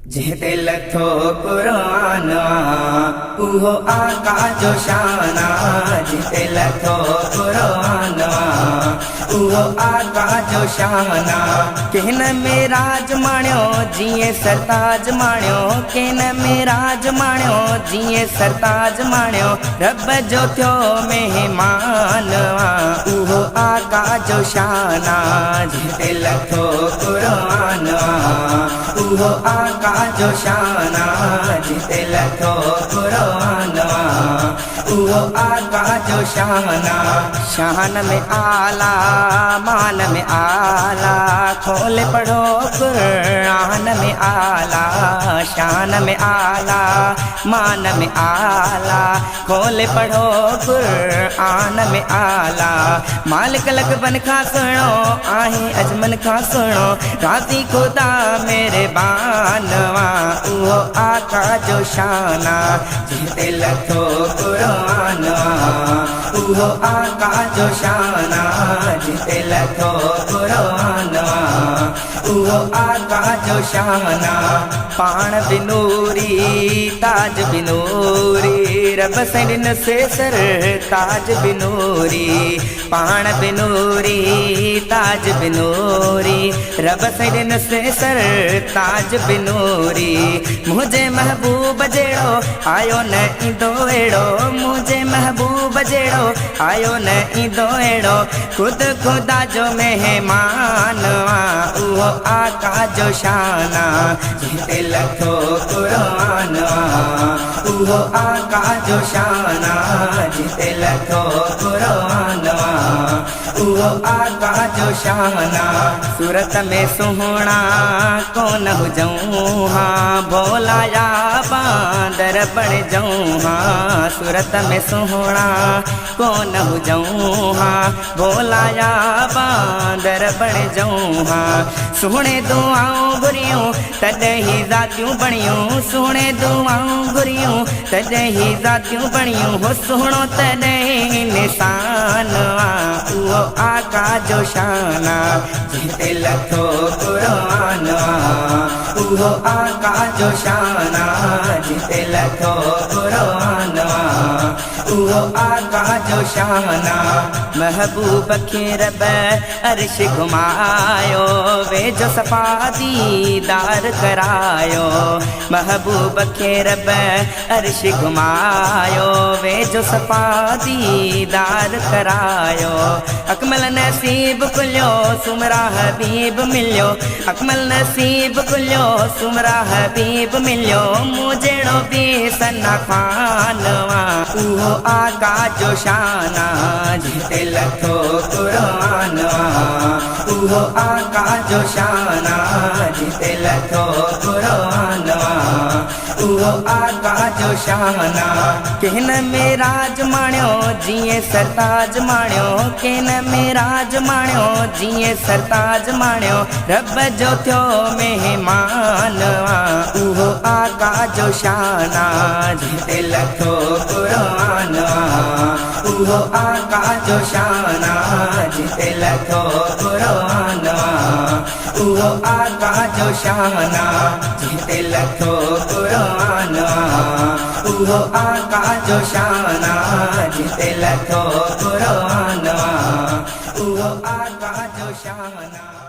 जिते लथो कुरान उहो आका जो शाना। जिते लथो कुरान उहो आका जो शाना। किन में राज माण्यो जिए सरताज माण्यो। किन में राज माण्यो जिए सरताज माण्यो। रब जो थियो मेहमान उहो आका जो शाना। जिते लथो कुरान उहो आका जो शाना। जिते लथो कुरान उहो आका जो शाना। शान में आला मान में आला खोले पढ़ो कुरान में आला। शान में आला मान में आला खोले पढ़ो कुरान में आला। मालिक लक बन खा सुनो आहे अजमन खा सुनो। राज़ी खुदा मेरे बानवा उहो आका जो शाना। जिते लथो कुरान उहो आका जो शाना। जिते लथो कुरान उहो आका जो शाना। पाण बिनूरी ताज बिनूरी रब सैन से सर ताज बिनूरी। पाण बिनूरी ताज बिनूरी रब सैन से सर ताज बिनूरी। मुझे महबूब जेड़ो आयो न इंदो एड़ो। मुझे महबूब जेड़ो आयो न इंदो एड़ो। खुद खुदा जो मेहमान उहो आका जो शाना। जिते लथो कुरान उहो आका जो शाना। जिते लथो कुरान उहो आका जो शाना। सूरत में सुहणा कोन हुजऊं हाँ भोला या बांदर बण जाऊं हाँ। सूरत में सुहणा कोन हुजऊं हाँ भोला या बांदर बण जाऊं हाँ। सुहणे दुआऊं घुरियूं तॾहिं ही ज़ातियूं बणियूं। सुहणे दुआऊं घुरियूं तॾहिं ही ज़ातियूं बणियूं। हो सुहिणो तॾहिं निशान उहो आका जो शाना। जिते लथो कुरान उहो आका जो शाना। जिते लथो कुरान उहो आका जो शाना। महबूब खे रब अर्श घुमायो वेझो सफ़ा दीदार करायो। महबूब खे रब अर्श घुमायो वेझो सफ़ा दीदार करायो। अकमल नसीब खुलियो सुमरा हबीब मिलियो। अकमल नसीब खुलियो सुमरा हबीब मिलियो। मुझेड़ो बि सना खानवा उहो आका जो शाना। जिते लथो कुरान उहो आका जो शाना। जिते लथो कुरान उहो आका जो शाना। किन में राज माण्यो जिए सरताज माण्यो। किन में राज माण्यो जिए सरताज माण्यो। रब जो थियो मेहमान उहो आका जो शाना। जिते लथो कुरान उहो आका जो शाना। जिते लथो कुरान उहो आका जो शाना। जिते लथो कुरान उहो आका जो शाना। जिते लथो कुरान उहो आका जो शाना।